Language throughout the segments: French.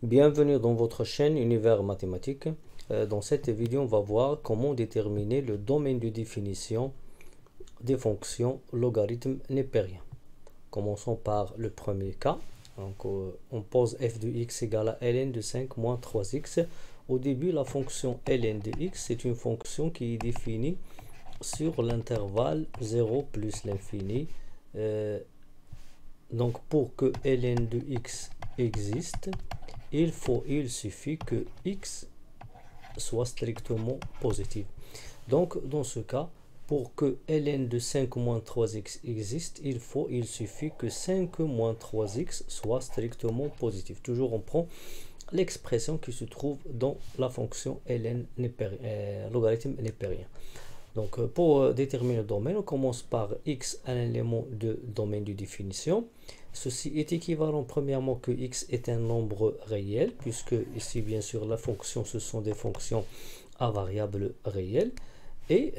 Bienvenue dans votre chaîne Univers Mathématique. Dans cette vidéo, on va voir comment déterminer le domaine de définition des fonctions logarithme népérien. Commençons par le premier cas. Donc, on pose f de x égale à ln de 5 moins 3x. Au début, la fonction ln de x, c'est une fonction qui est définie sur l'intervalle 0 plus l'infini. Donc, pour que ln de x existe, il suffit que x soit strictement positif. Donc, dans ce cas, pour que ln de 5 moins 3x existe, il suffit que 5 moins 3x soit strictement positif. Toujours, on prend l'expression qui se trouve dans la fonction ln logarithme népérien. Donc, pour déterminer le domaine, on commence par x, un élément de domaine de définition. Ceci est équivalent, premièrement, que x est un nombre réel, puisque ici, bien sûr, la fonction, ce sont des fonctions à variable réelle. Et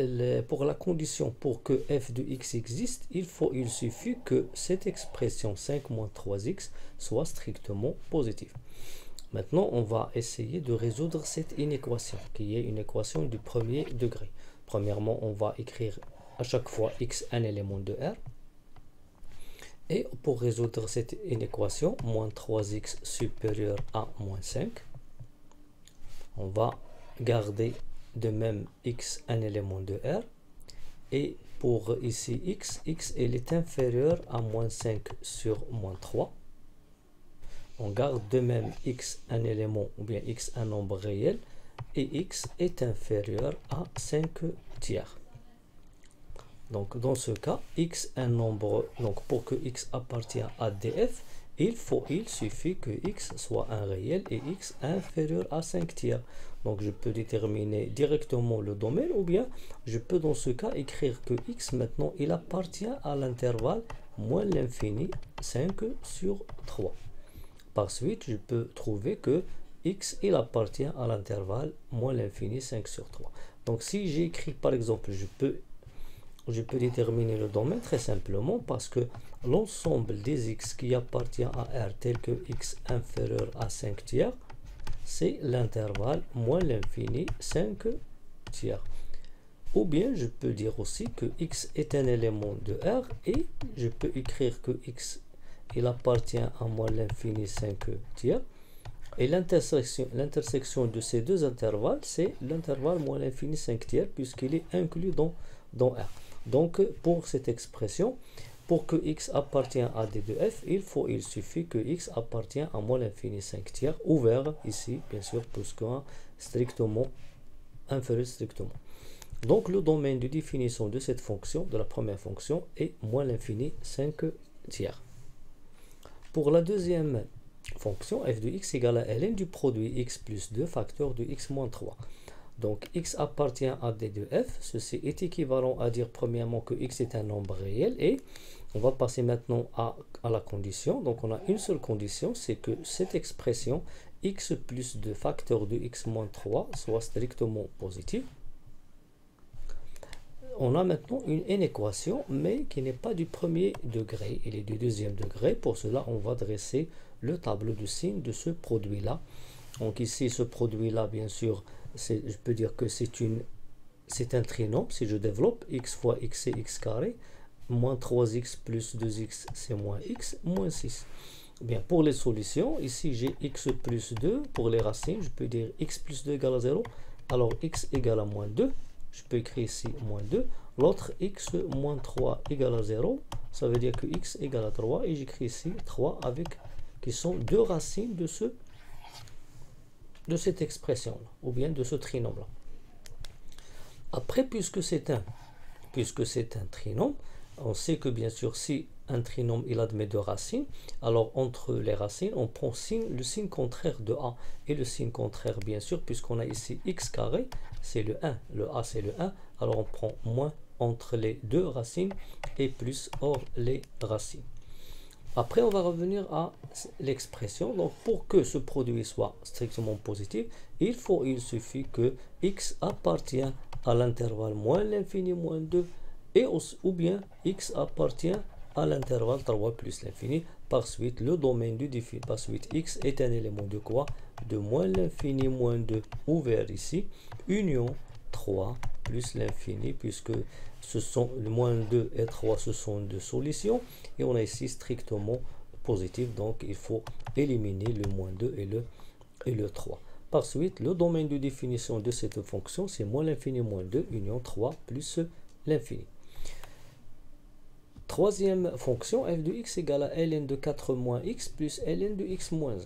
pour la condition pour que f de x existe, il suffit que cette expression 5 moins 3x soit strictement positive. Maintenant, on va essayer de résoudre cette inéquation, qui est une équation du premier degré. Premièrement, on va écrire à chaque fois x un élément de R. Et pour résoudre cette inéquation, moins 3x supérieur à moins 5, on va garder de même x un élément de R. Et pour ici x elle est inférieure à moins 5 sur moins 3. On garde de même x un élément ou bien x un nombre réel et x est inférieur à 5 tiers. Donc dans ce cas, x un nombre, donc pour que x appartient à df, il suffit que x soit un réel et x inférieur à 5 tiers. Donc je peux déterminer directement le domaine ou bien je peux dans ce cas écrire que x maintenant il appartient à l'intervalle moins l'infini 5 sur 3. Par suite, je peux trouver que x il appartient à l'intervalle moins l'infini 5 sur 3. Donc si j'écris par exemple, je peux déterminer le domaine très simplement parce que l'ensemble des x qui appartient à R tel que x inférieur à 5 tiers, c'est l'intervalle moins l'infini 5 tiers. Ou bien je peux dire aussi que x est un élément de R et je peux écrire que x il appartient à moins l'infini 5 tiers. Et l'intersection de ces deux intervalles, c'est l'intervalle moins l'infini 5 tiers puisqu'il est inclus dans R. Donc, pour cette expression, pour que x appartient à d de f, il suffit que x appartient à moins l'infini 5 tiers, ouvert ici, bien sûr, puisqu'un strictement, inférieur strictement. Donc, le domaine de définition de cette fonction, de la première fonction, est moins l'infini 5 tiers. Pour la deuxième fonction, f de x égale à ln du produit x plus 2 facteur de x moins 3. Donc, x appartient à d de f. Ceci est équivalent à dire premièrement que x est un nombre réel. Et on va passer maintenant à la condition. Donc, on a une seule condition, c'est que cette expression x plus 2 facteur de x moins 3 soit strictement positive. On a maintenant une équation, mais qui n'est pas du premier degré, elle est du deuxième degré. Pour cela, on va dresser le tableau de signes de ce produit-là. Donc ici, ce produit-là, bien sûr, je peux dire que c'est un trinôme. Si je développe, x fois x c'est x carré, moins 3x plus 2x c'est moins x, moins 6. Bien, pour les solutions, ici j'ai x plus 2. Pour les racines, je peux dire x plus 2 égale à 0. Alors x égale à moins 2. Je peux écrire ici moins 2. L'autre x moins 3 égale à 0. Ça veut dire que x égale à 3. Et j'écris ici 3 avec, qui sont deux racines de cette expression-là, ou bien de ce trinôme-là. Après, puisque c'est un trinôme, on sait que bien sûr, si un trinôme il admet deux racines, alors entre les racines, on prend le signe contraire de a. Et le signe contraire, bien sûr, puisqu'on a ici x carré, c'est le 1. Le a, c'est le 1. Alors on prend moins entre les deux racines et plus hors les racines. Après, on va revenir à l'expression. Donc, pour que ce produit soit strictement positif, il suffit que x appartient à l'intervalle moins l'infini moins 2 ou bien x appartient à l'intervalle 3 plus l'infini. Par suite, le domaine du défini. Par suite, x est un élément de quoi? De moins l'infini moins 2 ouvert ici, union 3 plus l'infini, puisque ce sont le moins 2 et 3, ce sont deux solutions. Et on a ici strictement positif, donc il faut éliminer le moins 2 et le 3. Par suite, le domaine de définition de cette fonction, c'est moins l'infini moins 2, union 3 plus l'infini. Troisième fonction, f de x égale à ln de 4 moins x plus ln de x moins 1.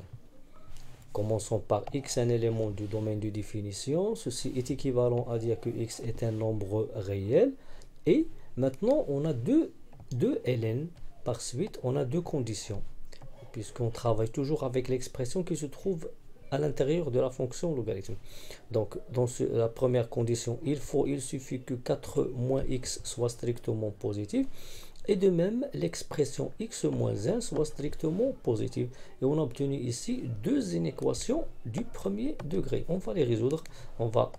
Commençons par x, un élément du domaine de définition. Ceci est équivalent à dire que x est un nombre réel. Et maintenant, on a deux ln. Par suite, on a deux conditions, puisqu'on travaille toujours avec l'expression qui se trouve à l'intérieur de la fonction logarithme. Donc, dans la première condition, il suffit que 4 moins x soit strictement positif. Et de même, l'expression x moins 1 soit strictement positive. Et on a obtenu ici deux inéquations du premier degré. On va les résoudre. On va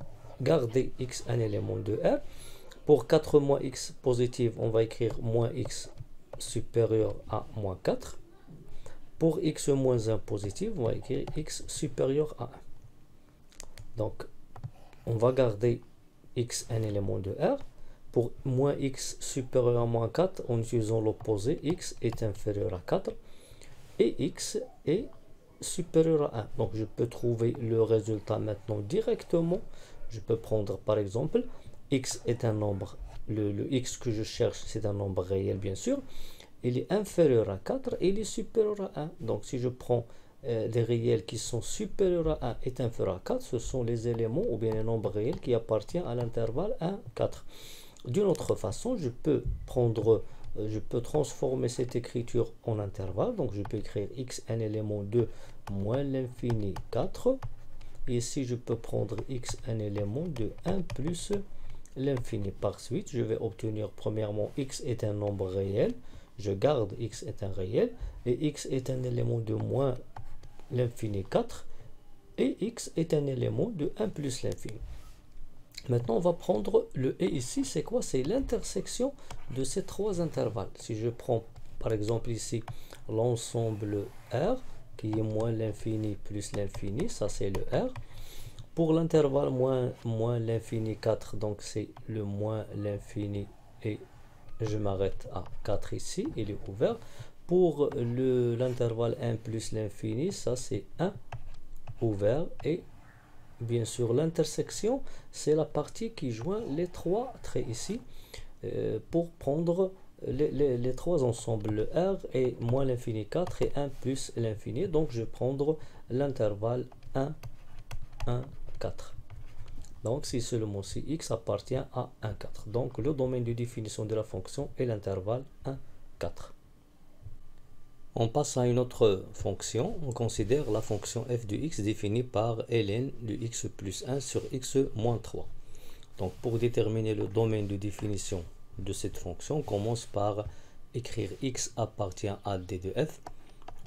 garder x un élément de R. Pour 4 moins x positive, on va écrire moins x supérieur à moins 4. Pour x moins 1 positif, on va écrire x supérieur à 1. Donc, on va garder x un élément de R. Pour moins x supérieur à moins 4, en utilisant l'opposé, x est inférieur à 4 et x est supérieur à 1. Donc, je peux trouver le résultat maintenant directement. Je peux prendre par exemple, x est un nombre, le x que je cherche, c'est un nombre réel bien sûr. Il est inférieur à 4 et il est supérieur à 1. Donc, si je prends des réels qui sont supérieurs à 1 et inférieurs à 4, ce sont les éléments ou bien les nombres réels qui appartiennent à l'intervalle 1, 4. D'une autre façon, je peux transformer cette écriture en intervalle. Donc, je peux écrire x un élément de moins l'infini 4. Et ici, je peux prendre x un élément de 1 plus l'infini. Par suite, je vais obtenir premièrement x est un nombre réel. Je garde x est un réel. Et x est un élément de moins l'infini 4. Et x est un élément de 1 plus l'infini. Maintenant, on va prendre le et ici, c'est quoi? C'est l'intersection de ces trois intervalles. Si je prends, par exemple, ici, l'ensemble R, qui est moins l'infini plus l'infini, ça c'est le R. Pour l'intervalle moins l'infini 4, donc c'est le moins l'infini et je m'arrête à 4 ici, il est ouvert. Pour l'intervalle 1 plus l'infini, ça c'est 1 ouvert et bien sûr, l'intersection, c'est la partie qui joint les trois traits ici pour prendre les trois ensembles, le R et moins l'infini 4 et 1 plus l'infini. Donc, je vais prendre l'intervalle 1, 1, 4. Donc, si seulement si x appartient à 1, 4. Donc, le domaine de définition de la fonction est l'intervalle 1, 4. On passe à une autre fonction. On considère la fonction f de x définie par ln de x plus 1 sur x moins 3. Donc, pour déterminer le domaine de définition de cette fonction, on commence par écrire x appartient à d de f.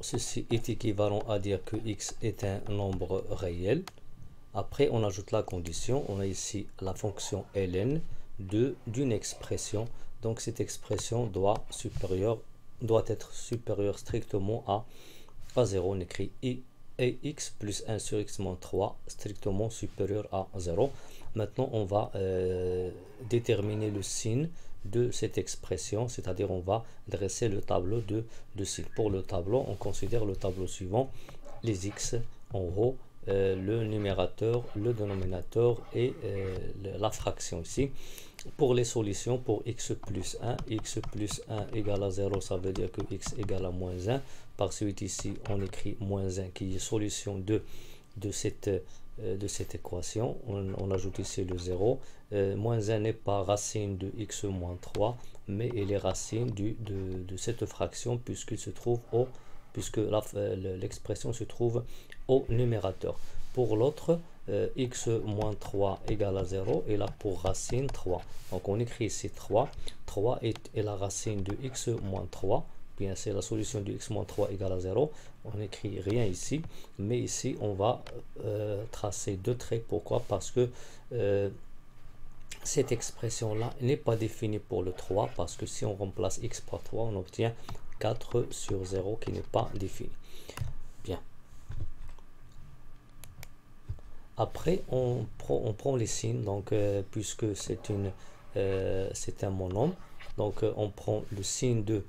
Ceci est équivalent à dire que x est un nombre réel. Après, on ajoute la condition. On a ici la fonction ln d'une expression. Donc, cette expression doit être supérieur strictement à 0. On écrit et x plus 1 sur x moins 3 strictement supérieur à 0. Maintenant, on va déterminer le signe de cette expression, c'est-à-dire on va dresser le tableau de signes. Pour le tableau, on considère le tableau suivant: les x en haut, le numérateur, le dénominateur et la fraction ici. Pour les solutions, pour x plus 1 égale à 0, ça veut dire que x égale à moins 1. Par suite ici, on écrit moins 1 qui est solution de cette équation. On ajoute ici le 0. Moins 1 n'est pas racine de x moins 3, mais il est racine de cette fraction puisqu'il se trouve puisque l'expression se trouve au numérateur. Pour l'autre, x moins 3 égale à 0 et là pour racine 3. Donc on écrit ici 3. 3 est la racine de x moins 3. Bien, c'est la solution de x moins 3 égale à 0. On n'écrit rien ici, mais ici on va tracer deux traits. Pourquoi? Parce que cette expression là n'est pas définie pour le 3, parce que si on remplace x par 3, on obtient 4 sur 0 qui n'est pas défini. Bien. Après, on prend les signes, donc puisque c'est un monome, donc on prend le signe de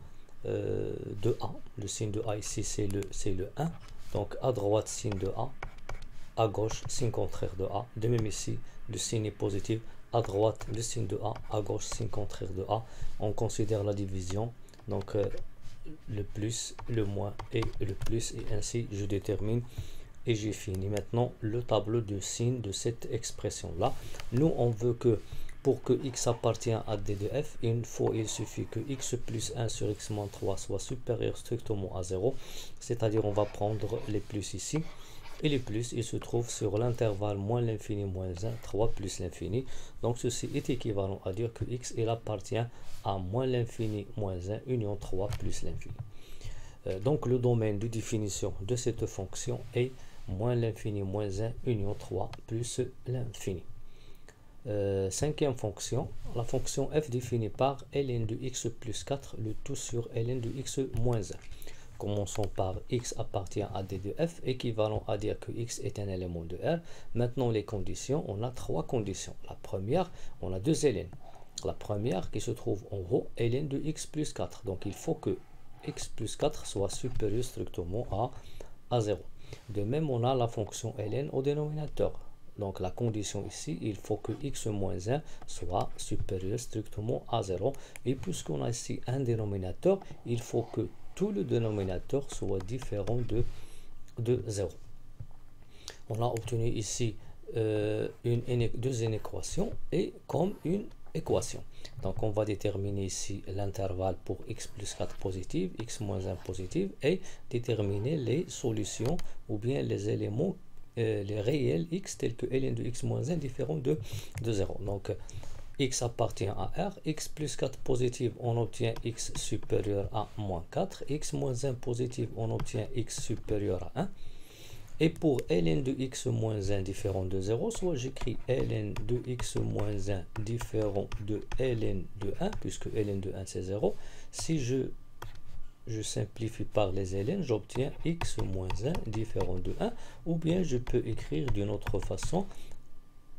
A. Le signe de A ici, c'est le 1. Donc à droite, signe de A. À gauche, signe contraire de A. De même ici, le signe est positif. À droite, le signe de A. À gauche, signe contraire de A. On considère la division. Donc le plus, le moins et le plus. Et ainsi, je détermine. Et j'ai fini maintenant le tableau de signes de cette expression-là. Nous, on veut que pour que x appartient à d de f, il suffit que x plus 1 sur x moins 3 soit supérieur strictement à 0. C'est-à-dire, on va prendre les plus ici. Et les plus, il se trouve sur l'intervalle moins l'infini moins 1, 3 plus l'infini. Donc, ceci est équivalent à dire que x, il appartient à moins l'infini moins 1, union 3 plus l'infini. Donc, le domaine de définition de cette fonction est moins l'infini moins 1, union 3 plus l'infini. Cinquième fonction, la fonction f définie par ln de x plus 4, le tout sur ln de x moins 1. Commençons par x appartient à d de f, équivalent à dire que x est un élément de R. Maintenant, les conditions, on a trois conditions. La première, on a deux ln. La première qui se trouve en haut, ln de x plus 4. Donc, il faut que x plus 4 soit supérieur strictement à 0. De même, on a la fonction ln au dénominateur. Donc, la condition ici, il faut que x moins 1 soit supérieur strictement à 0. Et puisqu'on a ici un dénominateur, il faut que tout le dénominateur soit différent de 0. On a obtenu ici deux inéquations et comme une équation. Donc, on va déterminer ici l'intervalle pour x plus 4 positif, x moins 1 positif et déterminer les solutions ou bien les éléments, les réels x tels que ln de x moins 1 différent de 0. Donc, x appartient à R, x plus 4 positif, on obtient x supérieur à moins 4, x moins 1 positif, on obtient x supérieur à 1. Et pour ln de x moins 1 différent de 0, soit j'écris ln de x moins 1 différent de ln de 1, puisque ln de 1 c'est 0. Si je simplifie par les ln, j'obtiens x moins 1 différent de 1, ou bien je peux écrire d'une autre façon,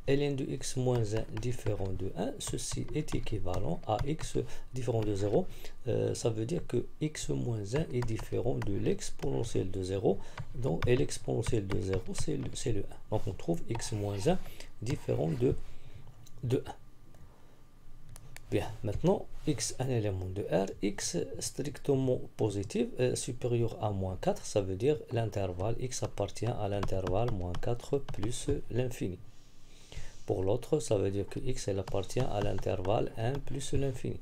ln de x moins 1 différent de 1, ceci est équivalent à x différent de 0. Ça veut dire que x moins 1 est différent de l'exponentielle de 0. Donc, et l'exponentielle de 0, c'est le 1. Donc, on trouve x moins 1 différent de 1. Bien, maintenant, x un élément de R, x strictement positif, supérieur à moins 4, ça veut dire l'intervalle, x appartient à l'intervalle moins 4 plus l'infini. Pour l'autre, ça veut dire que x elle appartient à l'intervalle 1 plus l'infini.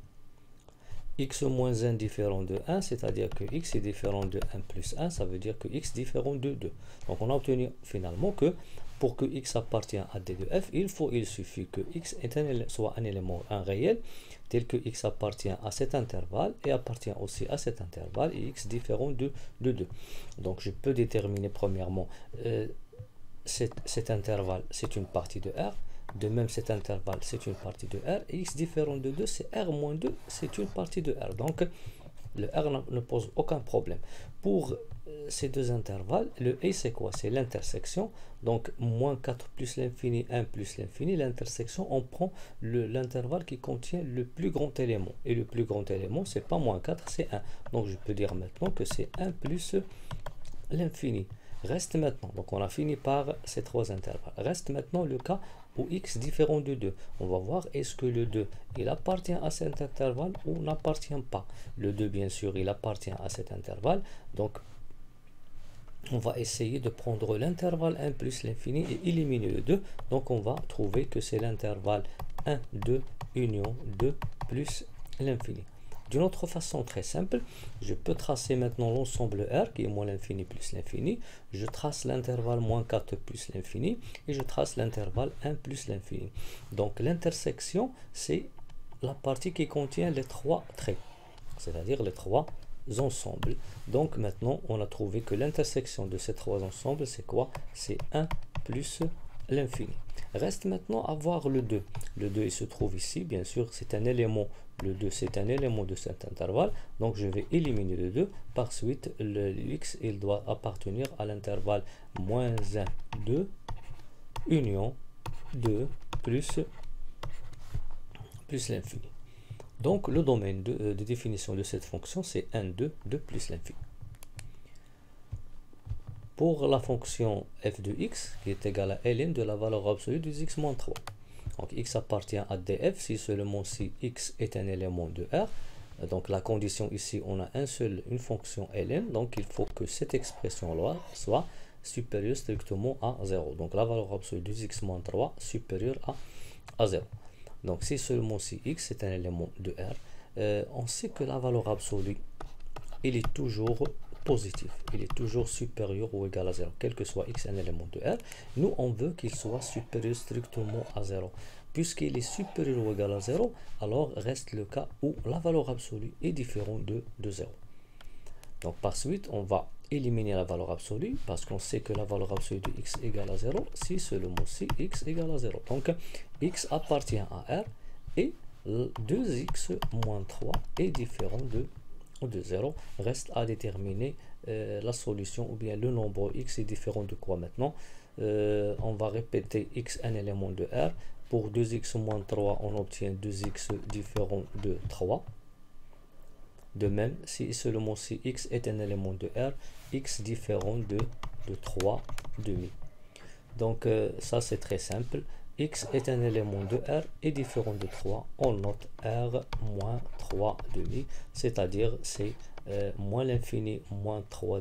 X moins 1 différent de 1, c'est-à-dire que x est différent de 1 plus 1, ça veut dire que x différent de 2. Donc on a obtenu finalement que pour que x appartient à d de f, il suffit que x soit un élément, un réel, tel que x appartient à cet intervalle et appartient aussi à cet intervalle et x différent de 2. Donc je peux déterminer premièrement cet intervalle, c'est une partie de R. De même, cet intervalle, c'est une partie de R. Et x différent de 2, c'est R moins 2, c'est une partie de R. Donc, le R ne pose aucun problème. Pour ces deux intervalles, le A, c'est quoi? C'est l'intersection. Donc, moins 4 plus l'infini, 1 plus l'infini. L'intersection, on prend l'intervalle qui contient le plus grand élément. Et le plus grand élément, c'est pas moins 4, c'est 1. Donc, je peux dire maintenant que c'est 1 plus l'infini. Reste maintenant, donc on a fini par ces trois intervalles. Reste maintenant le cas où x différent de 2. On va voir est-ce que le 2, il appartient à cet intervalle ou n'appartient pas. Le 2, bien sûr, il appartient à cet intervalle. Donc, on va essayer de prendre l'intervalle 1 plus l'infini et éliminer le 2. Donc, on va trouver que c'est l'intervalle 1, 2, union 2 plus l'infini. D'une autre façon très simple, je peux tracer maintenant l'ensemble R qui est moins l'infini plus l'infini. Je trace l'intervalle moins 4 plus l'infini et je trace l'intervalle 1 plus l'infini. Donc l'intersection, c'est la partie qui contient les trois traits, c'est-à-dire les trois ensembles. Donc maintenant, on a trouvé que l'intersection de ces trois ensembles, c'est quoi? C'est 1 plus l'infini. Reste maintenant à voir le 2. Le 2, il se trouve ici, bien sûr, c'est un élément Le 2, c'est un élément de cet intervalle. Donc, je vais éliminer le 2. Par suite, le x, il doit appartenir à l'intervalle moins 1, 2, union 2 plus l'infini. Donc, le domaine de définition de cette fonction, c'est 1, 2, 2 plus l'infini. Pour la fonction f de x, qui est égale à ln de la valeur absolue de x moins 3. Donc, x appartient à df si seulement si x est un élément de R. Donc, la condition ici, on a une fonction ln. Donc, il faut que cette expression-là soit supérieure strictement à 0. Donc, la valeur absolue de x moins 3 supérieure à 0. Donc, si seulement si x est un élément de R, on sait que la valeur absolue, il est toujours positif, il est toujours supérieur ou égal à 0, quel que soit x un élément de R. Nous, on veut qu'il soit supérieur strictement à 0. Puisqu'il est supérieur ou égal à 0, alors reste le cas où la valeur absolue est différente de 0. Donc, par suite, on va éliminer la valeur absolue, parce qu'on sait que la valeur absolue de x égale à 0, si seulement si x égale à 0. Donc, x appartient à R, et 2x moins 3 est différent de 0. Reste à déterminer la solution, ou bien le nombre x est différent de quoi maintenant. On va répéter x un élément de R. Pour 2x moins 3, on obtient 2x différent de 3. De même, si seulement si x est un élément de R, x différent de 3 demi. Donc ça c'est très simple. X est un élément de R et différent de 3. On note R moins 3 demi, c'est-à-dire c'est moins l'infini moins 3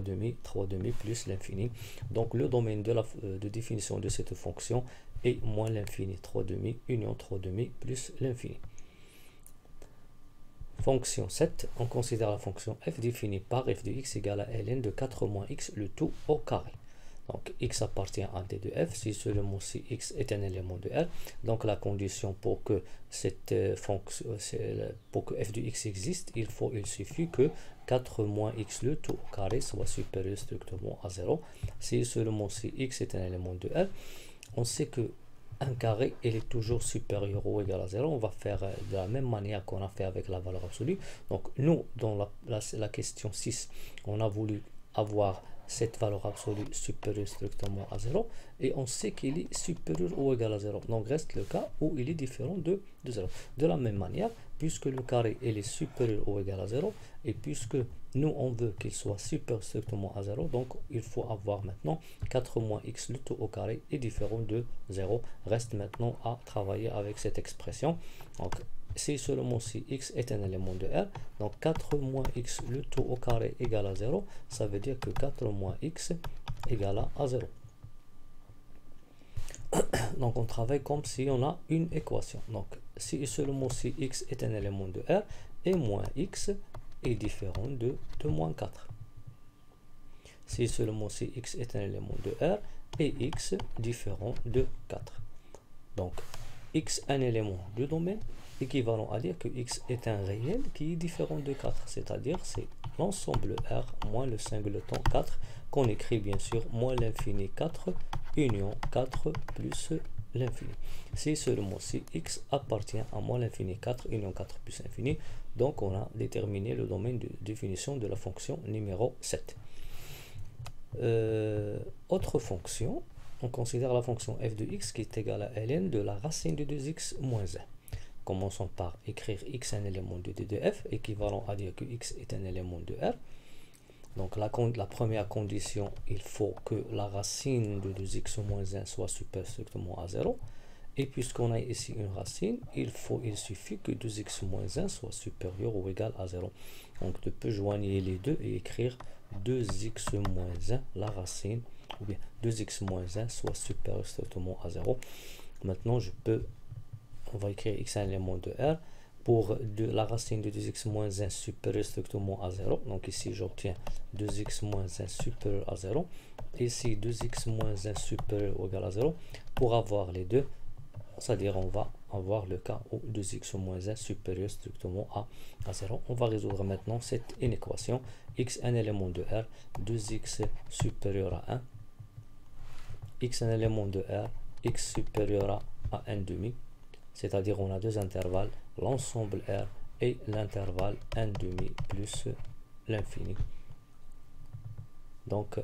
demi plus l'infini. Donc le domaine de définition de cette fonction est moins l'infini 3 demi union 3 demi plus l'infini. Fonction 7, on considère la fonction f définie par f de x égale à ln de 4 moins x le tout au carré. Donc x appartient à d de f si seulement si x est un élément de R. Donc la condition pour que cette fonction, pour que f de x existe, il suffit que 4 moins x le tout au carré soit supérieur strictement à 0. Si seulement si x est un élément de R, on sait que un carré il est toujours supérieur ou égal à 0. On va faire de la même manière qu'on a fait avec la valeur absolue. Donc nous, dans la question 6, on a voulu avoir cette valeur absolue supérieure strictement à 0, et on sait qu'il est supérieur ou égal à 0. Donc reste le cas où il est différent de 0. De la même manière, puisque le carré il est supérieur ou égal à 0, et puisque nous on veut qu'il soit supérieur strictement à 0, donc il faut avoir maintenant 4 moins x le tout au carré est différent de 0. Reste maintenant à travailler avec cette expression. Donc si seulement si x est un élément de R, donc 4 moins x le tout au carré égale à 0, ça veut dire que 4 moins x égale à 0. Donc on travaille comme si on a une équation. Donc si seulement si x est un élément de R, et moins x est différent de moins 4. Si seulement si x est un élément de R, et x différent de 4. Donc x un élément de domaine, équivalent à dire que x est un réel qui est différent de 4, c'est-à-dire c'est l'ensemble R moins le singleton 4, qu'on écrit bien sûr moins l'infini 4 union 4 plus l'infini. Si seulement si x appartient à moins l'infini 4 union 4 plus l'infini, donc on a déterminé le domaine de définition de la fonction numéro 7. Autre fonction, on considère la fonction f de x qui est égale à ln de la racine de 2x moins 1. Commençons par écrire x un élément de d de f, équivalent à dire que x est un élément de R. Donc la première condition, il faut que la racine de 2x moins 1 soit supérieure strictement à 0. Et puisqu'on a ici une racine, il suffit que 2x moins 1 soit supérieur ou égal à 0. Donc je peux joindre les deux et écrire 2x moins 1, la racine, ou bien 2x moins 1 soit supérieur strictement à 0. Maintenant, on va écrire x un élément de R pour la racine de 2x moins 1 supérieur strictement à 0. Donc ici, j'obtiens 2x moins 1 supérieur à 0. Ici, 2x moins 1 supérieur ou égal à 0. Pour avoir les deux, c'est-à-dire on va avoir le cas où 2x moins 1 supérieur strictement à 0. On va résoudre maintenant cette inéquation. X un élément de R, 2x supérieur à 1. X un élément de R, x supérieur à 1 demi. C'est-à-dire on a deux intervalles, l'ensemble R et l'intervalle 1/2 plus l'infini. Donc,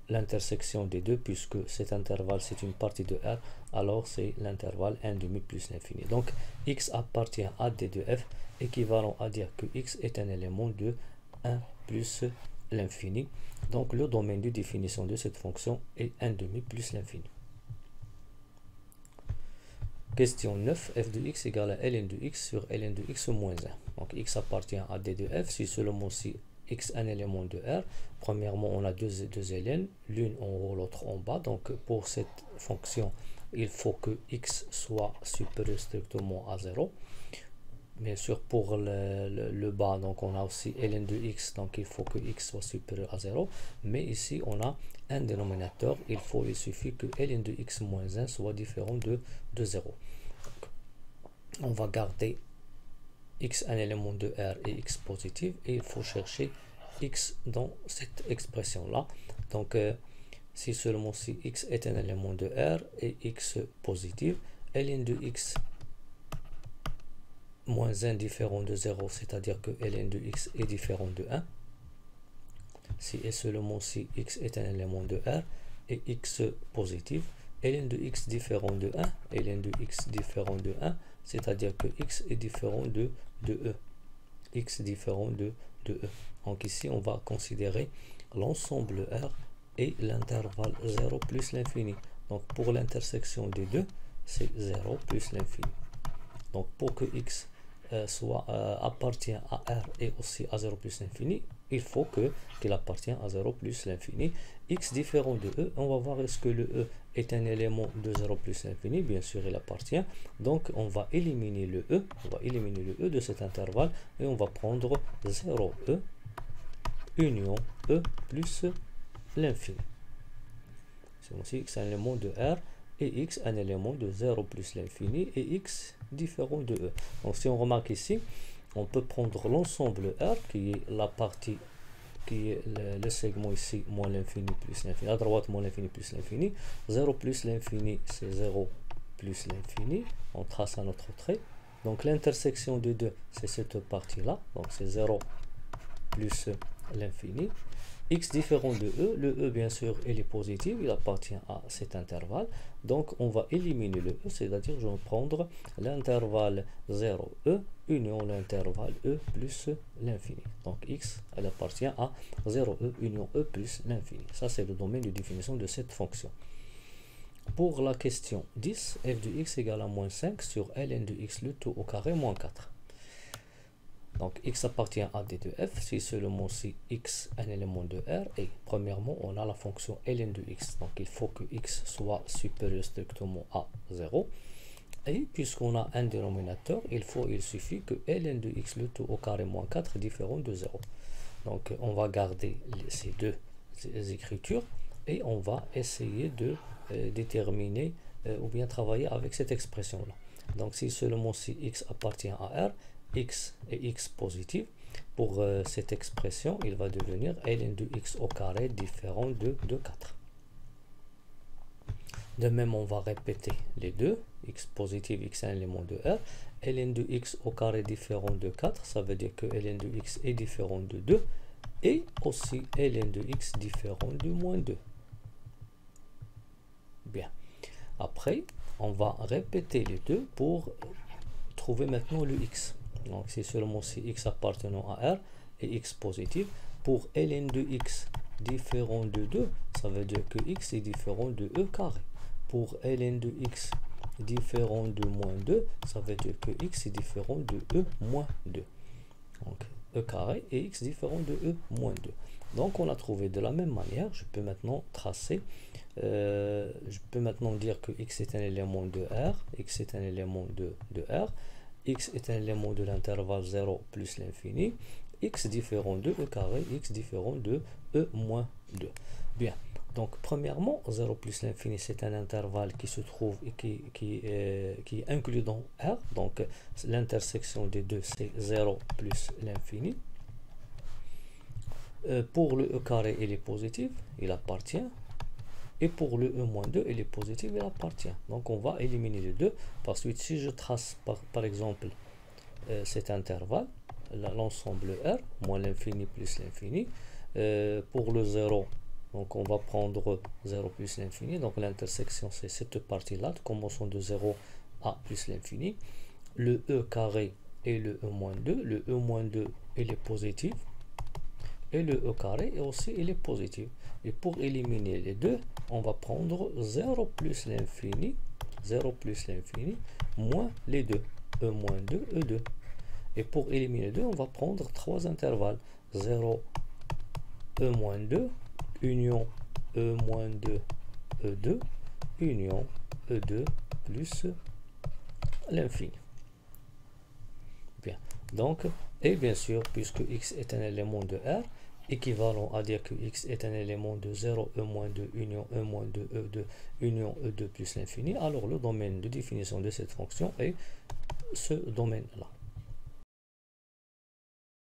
l'intersection des deux, puisque cet intervalle c'est une partie de R, alors c'est l'intervalle 1/2 plus l'infini. Donc, x appartient à D de f, équivalent à dire que x est un élément de 1 plus l'infini. Donc, le domaine de définition de cette fonction est 1/2 plus l'infini. Question 9, f de x égale à ln de x sur ln de x moins 1. Donc, x appartient à D de f si seulement si x un élément de R. Premièrement, on a deux ln, l'une en haut, l'autre en bas. Donc, pour cette fonction, il faut que x soit supérieur strictement à 0. Bien sûr, pour le bas, donc on a aussi ln de x, donc il faut que x soit supérieur à 0. Mais ici, on a un dénominateur, il suffit que ln de x moins 1 soit différent de 0. Donc, on va garder x un élément de R et x positif, et il faut chercher x dans cette expression là. Donc si seulement si x est un élément de R et x positif, ln de x moins 1 différent de 0, c'est-à-dire que ln de x est différent de 1. Si et seulement si x est un élément de R et x positif, ln de x différent de 1, ln de x différent de 1, c'est-à-dire que x est différent de e. X différent de e. Donc ici, on va considérer l'ensemble R et l'intervalle 0 plus l'infini. Donc pour l'intersection des deux, c'est 0 plus l'infini. Donc pour que x appartient à R et aussi à 0 plus l'infini, il faut qu'il appartient à 0 plus l'infini. X différent de e, on va voir est-ce que le e est un élément de 0 plus l'infini. Bien sûr, il appartient. Donc on va éliminer le e, de cet intervalle, et on va prendre 0e union e plus l'infini. C'est aussi x un élément de R et x un élément de 0 plus l'infini et x différent de e. Donc si on remarque ici, on peut prendre l'ensemble R qui est la partie qui est le segment ici moins l'infini plus l'infini, à droite moins l'infini plus l'infini. 0 plus l'infini c'est 0 plus l'infini, on trace un autre trait. Donc l'intersection de deux, c'est cette partie là, donc c'est 0 plus l'infini. X différent de e, le e bien sûr il est positif, il appartient à cet intervalle, donc on va éliminer le e, c'est-à-dire je vais prendre l'intervalle 0e union l'intervalle e plus l'infini. Donc x elle appartient à 0e union e plus l'infini. Ça c'est le domaine de définition de cette fonction. Pour la question 10, f de x égale à moins 5 sur ln de x le tout au carré moins 4. Donc x appartient à d de f si seulement si x un élément de R, et premièrement on a la fonction ln de x, donc il faut que x soit supérieur strictement à 0, et puisqu'on a un dénominateur, il suffit que ln de x le tout au carré moins 4 est différent de 0. Donc on va garder ces deux écritures et on va essayer de déterminer ou bien travailler avec cette expression là. Donc si seulement si x appartient à R, x et x positif, pour cette expression, il va devenir ln de x au carré différent de 4. De même, on va répéter les deux, x positif, x un élément de R, ln de x au carré différent de 4, ça veut dire que ln de x est différent de 2, et aussi ln de x différent de moins 2. Bien. Après, on va répéter les deux pour trouver maintenant le x. Donc c'est seulement si x appartenant à R et x positif. Pour ln de x différent de 2, ça veut dire que x est différent de e carré. Pour ln de x différent de moins 2, ça veut dire que x est différent de e moins 2. Donc e carré et x différent de e moins 2. Donc on a trouvé de la même manière. Je peux maintenant tracer, je peux maintenant dire que x est un élément de R, x est un élément de R, x est un élément de l'intervalle 0 plus l'infini, x différent de e carré, x différent de e moins 2. Bien, donc premièrement, 0 plus l'infini, c'est un intervalle qui se trouve et qui est inclus dans R, donc l'intersection des deux, c'est 0 plus l'infini. Pour le e carré, il est positif, il appartient. Et pour le e moins 2, il est positif, il appartient. Donc on va éliminer les deux. Par suite, si je trace par exemple cet intervalle, l'ensemble R, moins l'infini plus l'infini. Pour le 0, donc on va prendre 0 plus l'infini, donc l'intersection c'est cette partie-là, commençons de 0 à plus l'infini. Le E carré et le E moins 2, le E moins 2 il est positif, et le E carré aussi il est positif. Et pour éliminer les deux, on va prendre 0 plus l'infini, 0 plus l'infini, moins les deux, E moins 2, E2. Et pour éliminer 2, on va prendre trois intervalles, 0, E moins 2, union E moins 2, E2, union E2 plus l'infini. Bien, donc, et bien sûr, puisque x est un élément de R, équivalent à dire que x est un élément de 0, E moins 2, union E moins 2, E2, union E2 plus l'infini, alors le domaine de définition de cette fonction est ce domaine-là.